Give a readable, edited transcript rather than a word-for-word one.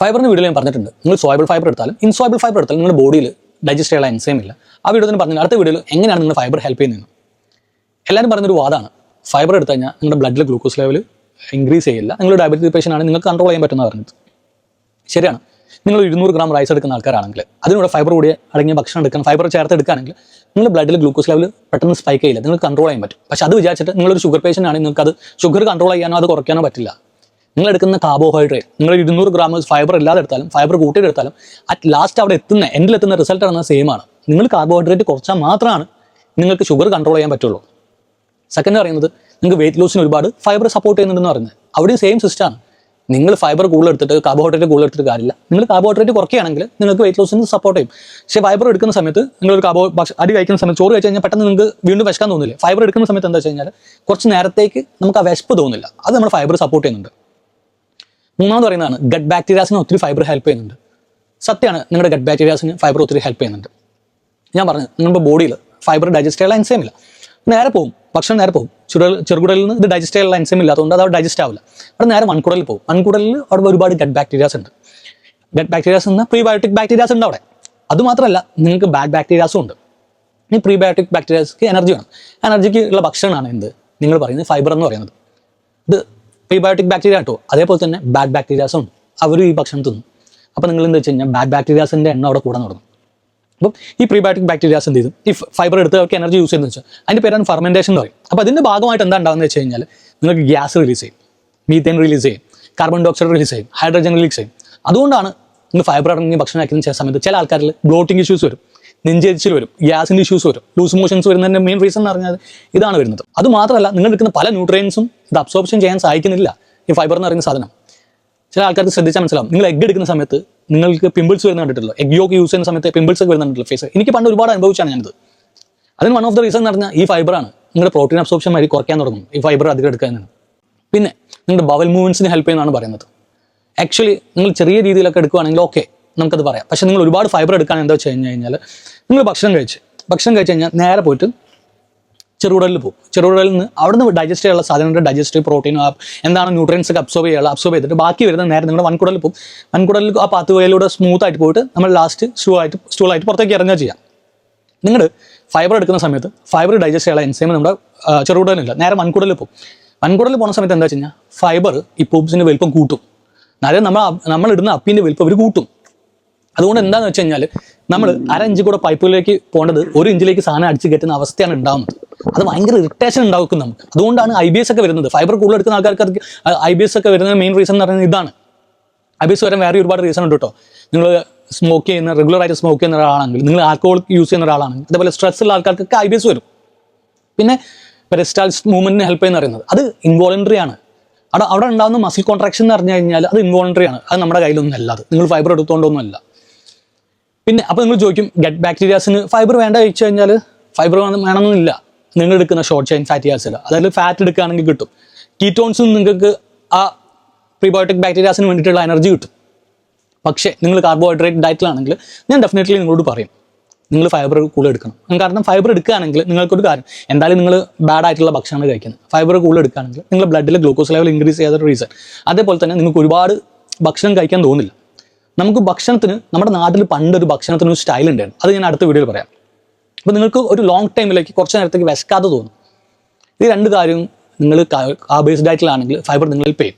ഫൈബറിൻ്റെ video ഞാൻ പറഞ്ഞിട്ടുണ്ട്. നിങ്ങൾ സോയബിൾ ഫൈബർ എടുത്താലും ഇൻസോയബിൾ ഫൈബർ എടുത്താലും നിങ്ങളുടെ ബോഡിയിൽ ഡൈജസ്റ്റ് ചെയ്യാനുള്ള എൻസൈം ഇല്ല. ആ വീഡിയോ തന്നെ പറഞ്ഞു. അടുത്ത വീഡിയോയിൽ എങ്ങനെയാണ് നിങ്ങൾ ഫൈബർ ഹെൽപ്പ് ചെയ്യുന്നത്. എല്ലാവരും പറഞ്ഞൊരു വാദമാണ്, ഫൈബർ എടുത്തു കഴിഞ്ഞാൽ നിങ്ങളുടെ ബ്ലഡിൽ ഗ്ലൂക്കോസ് ലെവൽ ഇൻക്രീസ് ചെയ്യില്ല, നിങ്ങൾ ഡയബറ്റിക് പേഷ്യൻ്റ് ആണ്, നിങ്ങൾക്ക് കൺട്രോൾ ചെയ്യാൻ പറ്റുന്ന പറഞ്ഞത് ശരിയാണ്. നിങ്ങൾ 200 ഗ്രാം റൈസ് എടുക്കുന്ന ആൾക്കാരാണെങ്കിൽ അതിനൂടെ ഫൈബർ കൂടി അടങ്ങിയ ഭക്ഷണം എടുക്കാൻ ഫൈബർ ചേർത്ത് എടുക്കുകയാണെങ്കിൽ നിങ്ങൾ ബ്ലഡിൽ ഗ്ലൂക്കോസ് ലെവൽ പെട്ടെന്ന് സ്പൈക്ക് ചെയ്യില്ല, നിങ്ങൾക്ക് കൺട്രോൾ ചെയ്യാൻ പറ്റും. പക്ഷേ അത് വിചാരിച്ചിട്ട് നിങ്ങളൊരു ഷുഗർ പേഷ്യൻ്റ് ആണെങ്കിൽ നിങ്ങൾക്ക് അത് ഷുഗർ കൺട്രോൾ ചെയ്യാനോ അത് കുറയ്ക്കാനോ പറ്റില്ല. നിങ്ങൾ എടുക്കുന്ന കാർബോഹൈഡ്രേറ്റ് നിങ്ങൾ 200 ഗ്രാം ഫൈബർ ഇല്ലാതെ എടുത്താലും ഫൈബർ കൂട്ടിയെടുത്താലും അറ്റ് ലാസ്റ്റ് അവിടെ എൻഡിലെത്തുന്ന റിസൾട്ട് ആണ് സെയിം ആണ്. നിങ്ങൾ കാർബോഹൈഡ്രേറ്റ് കുറച്ചാൽ മാത്രമാണ് നിങ്ങൾക്ക് ഷുഗർ കൺട്രോൾ ചെയ്യാൻ പറ്റുള്ളൂ. സെക്കൻഡ് പറയുന്നത് നിങ്ങൾക്ക് വെയിറ്റ് ലോസിന് ഒരുപാട് ഫൈബർ സപ്പോർട്ട് ചെയ്യുന്നുണ്ടെന്ന് പറയുന്നത് അവിടെയും സെയിം സിസ്റ്റമാണ്. നിങ്ങൾ ഫൈബർ കൂടുതൽ എടുത്തിട്ട് കാർബോഹൈഡ്രേറ്റ് കൂടുതൽ എടുത്തിട്ട് കാര്യമില്ല. നിങ്ങൾ കാർബോഹൈഡ്രേറ്റ് കുറയ്ക്കുകയാണെങ്കിൽ നിങ്ങൾക്ക് വെയിറ്റ് ലോസിന് സപ്പോർട്ട് ചെയ്യും. പക്ഷേ ഫൈബർ എടുക്കുന്ന സമയത്ത് നിങ്ങളൊരു അരി കഴിക്കുന്ന സമയത്ത് ചോറ് കഴിച്ച് കഴിഞ്ഞാൽ പെട്ടെന്ന് നിങ്ങൾക്ക് വീണ്ടും വിശക്കാൻ തോന്നില്ല. ഫൈബർ എടുക്കുന്ന സമയത്ത് എന്താ വെച്ച് കഴിഞ്ഞാൽ കുറച്ച് നേരത്തേക്ക് നമുക്ക് ആ വിശപ്പ് തോന്നില്ല. അത് നമ്മൾ ഫൈബർ സപ്പോർട്ട് ചെയ്യുന്നുണ്ട്. മൂന്നാമത് പറയുന്നതാണ് ഗട്ട് ബാക്ടീരിയാസിന് ഒത്തിരി ഫൈബർ ഹെൽപ്പ് ചെയ്യുന്നുണ്ട്. സത്യമാണ്, നിങ്ങളുടെ ഗട്ട് ബാക്ടീരിയാസിന് ഫൈബർ ഒത്തിരി ഹെൽപ്പ് ചെയ്യുന്നുണ്ട്. ഞാൻ പറഞ്ഞു നിങ്ങളുടെ ബോഡിയിൽ ഫൈബർ ഡൈജസ്റ്റ് ചെയ്യാനുള്ള എൻസൈം ഇല്ല, നേരെ പോകും, ഭക്ഷണം നേരെ പോകും. ചെറുകുടലിൽ നിന്ന് ഇത് ഡൈജസ്റ്റ് ചെയ്യാനുള്ള എൻസൈം ഇല്ലാത്തതുകൊണ്ട് അത് ഡൈജസ്റ്റ് ആവില്ല. അവിടെ നേരെ വൻകുടലിൽ പോകും. വൻകുടലിൽ അവിടെ ഒരുപാട് ഗട്ട് ബാക്ടീരിയാസ് ഉണ്ട്. ഗട്ട് ബാക്ടീരിയാസ് എന്ന പ്രീബയോട്ടിക് ബാക്ടീരിയാസ് ഉണ്ട് അവിടെ. അതുമാത്രമല്ല നിങ്ങൾക്ക് ബാഡ് ബാക്ടീരിയാസും ഉണ്ട്. ഈ പ്രീബയോട്ടിക് ബാക്ടീരിയാസ്ക്ക് എനർജി വേണം. എനർജിക്ക് ഉള്ള ഭക്ഷണമാണ് എന്ത് നിങ്ങൾ പറയുന്നത് ഫൈബർ എന്ന് പറയുന്നത്. ഇത് പ്രീബയോട്ടിക് ബാക്ടീരിയ കേട്ടോ. അതേപോലെ തന്നെ ബാഡ് ബാക്ടീരിയാസും ഉണ്ട്, അവരും ഈ ഭക്ഷണം തിന്നും. അപ്പോൾ നിങ്ങൾ എന്താ വെച്ച് കഴിഞ്ഞാൽ ബാഡ് ബാക്ടീരിയാസിൻ്റെ എണ്ണം അവിടെ കൂടെ നടന്നു. അപ്പം ഈ പ്രീബയോട്ടിക് ബാക്ടീരിയാസ് എന്ത് ചെയ്തു, ഈ ഫൈബർ എടുത്ത് അവർക്ക് എനർജി യൂസ് ചെയ്യുന്നത് വെച്ചാൽ അതിൻ്റെ പേരാണ് ഫെർമെൻറ്റേഷൻ എന്ന് പറയും. അപ്പോൾ അതിൻ്റെ ഭാഗമായിട്ട് എന്താ ഉണ്ടാകുന്നത് വെച്ച് കഴിഞ്ഞാൽ നിങ്ങൾക്ക് ഗ്യാസ് റിലീസ് ചെയ്യും, മീത്തേൻ റിലീസ് ചെയ്യും, കാർബൺ ഡൈ ഓക്സൈഡ് റിലീസ് ചെയ്യും, ഹൈഡ്രജൻ റിലീസ് ചെയ്യും. അതുകൊണ്ടാണ് നിങ്ങൾ ഫൈബർ അടങ്ങിയ ഭക്ഷണം കഴിക്കുന്ന ചില സമയത്ത് ചില ആൾക്കാരിൽ ബ്ലോട്ടിംഗ് ഇഷ്യൂസ് വരും, നെഞ്ചെരിച്ചിൽ വരും, ഗ്യാസിൻ്റെ ഇഷ്യൂസ് വരും, ലൂസ് മോഷൻസ് വരുന്നതിൻ്റെ മെയിൻ റീസൺ എന്ന് പറഞ്ഞാൽ ഇതാണ് വരുന്നത്. അത് മാത്രമല്ല നിങ്ങൾ എടുക്കുന്ന പല ന്യൂട്രിയൻസും ഇത് അബ്സോർപ്ഷൻ ചെയ്യാൻ സഹായിക്കുന്നില്ല ഈ ഫൈബർ എന്ന് പറയുന്ന സാധനം. ചില ആൾക്കാർക്ക് ശ്രദ്ധിച്ചാൽ മനസ്സിലാവും, നിങ്ങൾ എഗ് എടുക്കുന്ന സമയത്ത് നിങ്ങൾക്ക് പിമ്പിൾസ് വരുന്ന കണ്ടിട്ടുള്ളൂ, എഗ് യോക്ക് യൂസ് ചെയ്യുന്ന സമയത്ത് പിമ്പിൾസ് ഒക്കെ വരുന്നുണ്ടല്ലോ ഫേസ്. എനിക്ക് പണ്ട് ഒരുപാട് അനുഭവിച്ചാണ് ഞാനത്. അതിന് വൺ ഓഫ് ദ റീസൺ എന്ന് പറഞ്ഞാൽ ഈ ഫൈബറാണ്. നിങ്ങളുടെ പ്രോട്ടീൻ അബ്സോർപ്ഷൻ വഴി കുറയ്ക്കാൻ തുടങ്ങും ഈ ഫൈബർ അധികം എടുക്കുന്നതിന്. പിന്നെ നിങ്ങളുടെ ബവൽ മൂവ്മെൻറ്റ്സിന് ഹെൽപ്പ് ചെയ്യുന്നതാണ് പറയുന്നത്. ആക്ച്വലി നിങ്ങൾ ചെറിയ രീതിയിലൊക്കെ എടുക്കുകയാണെങ്കിൽ ഓക്കെ നമുക്കത് പറയാം. പക്ഷേ നിങ്ങൾ ഒരുപാട് ഫൈബർ എടുക്കുകയാണെങ്കിൽ എന്താ വെച്ച് കഴിഞ്ഞാൽ നിങ്ങൾ ഭക്ഷണം കഴിച്ച് കഴിഞ്ഞാൽ നേരെ പോയിട്ട് ചെറുകുടലിൽ പോകും. ചെറുകുടലിൽ നിന്ന് അവിടെ നിന്ന് ഡൈജസ്റ്റ് ചെയ്യാനുള്ള സാധനങ്ങളുടെ ഡൈജസ്റ്റീവ് പ്രോട്ടീൻ എന്താണ് ന്യൂട്രിയൻസ് ഒക്കെ അബ്സോർബ് ചെയ്തിട്ട് ബാക്കി വരുന്ന നേരെ നിങ്ങളുടെ വൻകുടലിൽ പോകും. വൻകുടലിൽ ആ പാത്ത് വഴിയിലൂടെ സ്മൂത്ത് ആയിട്ട് പോയിട്ട് നമ്മൾ ലാസ്റ്റ് സ്റ്റൂളായിട്ട് പുറത്തേക്ക് ഇറങ്ങുക ചെയ്യാം. നിങ്ങൾ ഫൈബർ എടുക്കുന്ന സമയത്ത് ഫൈബർ ഡൈജസ്റ്റ് ചെയ്യാനുള്ള എൻസൈം നമ്മുടെ ചെറുകുടലില്ല, നേരെ വൻകുടലിൽ പോകും. വൻകുടലിൽ പോകുന്ന സമയത്ത് എന്താ വെച്ച് കഴിഞ്ഞാൽ ഫൈബർ ഈ പൂപ്സിൻ്റെ വലിപ്പം കൂട്ടും. അതായത് നമ്മൾ ഇടുന്ന അപ്പിൻ്റെ വലിപ്പം അവർ കൂട്ടും. അതുകൊണ്ട് എന്താണെന്ന് വെച്ച് കഴിഞ്ഞാൽ നമ്മൾ 1/2 ഇഞ്ച് കൂടെ പൈപ്പിലേക്ക് പോകേണ്ടത് 1 ഇഞ്ചിലേക്ക് സാധനം അടിച്ച് കയറ്റുന്ന അവസ്ഥയാണ് ഉണ്ടാകുന്നത്. അത് ഭയങ്കര ഇറിറ്റേഷൻ ഉണ്ടാക്കും നമുക്ക്. അതുകൊണ്ടാണ് IBS ഒക്കെ വരുന്നത്. ഫൈബർ കൂടുതൽ എടുക്കുന്ന ആൾക്കാർക്ക് അത് IBS ഒക്കെ വരുന്ന മെയിൻ റീസൺ എന്ന് പറയുന്നത് ഇതാണ്. IBS വരാൻ വേറെ ഒരുപാട് റീസൺ ഉണ്ട് കേട്ടോ. നിങ്ങൾ റെഗുലറായിട്ട് സ്മോക്ക് ചെയ്യുന്ന ഒരാളാണെങ്കിൽ, നിങ്ങൾ ആൽക്കഹോൾ യൂസ് ചെയ്യുന്ന ഒരാളാണെങ്കിൽ, അതേപോലെ സ്ട്രെസ് ഉള്ള ആൾക്കാർക്കൊക്കെ IBS വരും. പിന്നെ പെരിസ്റ്റാൾസ് മൂവ്മെന്റിന് ഹെൽപ്പ് ചെയ്യുന്ന പറയുന്നത് അത് ഇൻവോളണ്ടറി ആണ്. അവിടെ ഉണ്ടാകുന്ന മസിൽ കോൺട്രാക്ഷൻ എന്ന് പറഞ്ഞു കഴിഞ്ഞാൽ അത് ഇൻവോളണ്ടറി ആണ്. അത് നമ്മുടെ കയ്യിലൊന്നും അല്ല, അത് നിങ്ങൾ ഫൈബർ എടുത്തുകൊണ്ടൊന്നും അല്ല. പിന്നെ അപ്പോൾ നിങ്ങൾ ചോദിക്കും ഗട്ട് ബാക്ടീരിയാസിന് ഫൈബർ വേണ്ട ചോദിച്ചു കഴിഞ്ഞാൽ ഫൈബർ വേണമെന്നില്ല. നിങ്ങൾ എടുക്കുന്ന ഷോർട്ട് ചെയിൻ ഫാറ്റി ആസിഡ്, അതായത് ഫാറ്റ് എടുക്കുകയാണെങ്കിൽ കിട്ടും. കീറ്റോൺസും നിങ്ങൾക്ക് ആ പ്രീബയോട്ടിക് ബാക്ടീരിയാസിന് വേണ്ടിയിട്ടുള്ള എനർജി കിട്ടും. പക്ഷേ നിങ്ങൾ കാർബോഹൈഡ്രേറ്റ് ഡയറ്റിലാണെങ്കിൽ ഞാൻ ഡെഫിനറ്റ്ലി നിങ്ങളോട് പറയും നിങ്ങൾ ഫൈബർ കൂടുതൽ എടുക്കണം. കാരണം ഫൈബർ എടുക്കുകയാണെങ്കിൽ നിങ്ങൾക്കൊരു കാര്യം, എന്തായാലും നിങ്ങൾ ബാഡ് ആയിട്ടുള്ള ഭക്ഷണമാണ് കഴിക്കുന്നത്. ഫൈബർ കൂടുതൽ എടുക്കുകയാണെങ്കിൽ നിങ്ങളുടെ ബ്ലഡിൽ ഗ്ലൂക്കോസ് ലെവൽ ഇൻക്രീസ് ചെയ്യാത്ത റീസൺ. അതേപോലെ തന്നെ നിങ്ങൾക്ക് ഒരുപാട് ഭക്ഷണം കഴിക്കാൻ തോന്നില്ല. നമുക്ക് ഭക്ഷണത്തിന് നമ്മുടെ നാട്ടിൽ പണ്ടൊരു ഭക്ഷണത്തിന് ഒരു സ്റ്റൈൽ ഉണ്ടായിരുന്നു. അത് ഞാൻ അടുത്ത വീഡിയോയിൽ പറയാം. അപ്പോൾ നിങ്ങൾക്ക് ഒരു ലോങ് ടൈമിലേക്ക് കുറച്ച് നേരത്തേക്ക് വിശക്കാതെ തോന്നും. ഈ രണ്ട് കാര്യവും നിങ്ങൾ കാർബേസ് ഡയറ്റിലാണെങ്കിൽ ഫൈബർ നിങ്ങളിൽ പെയ്യും.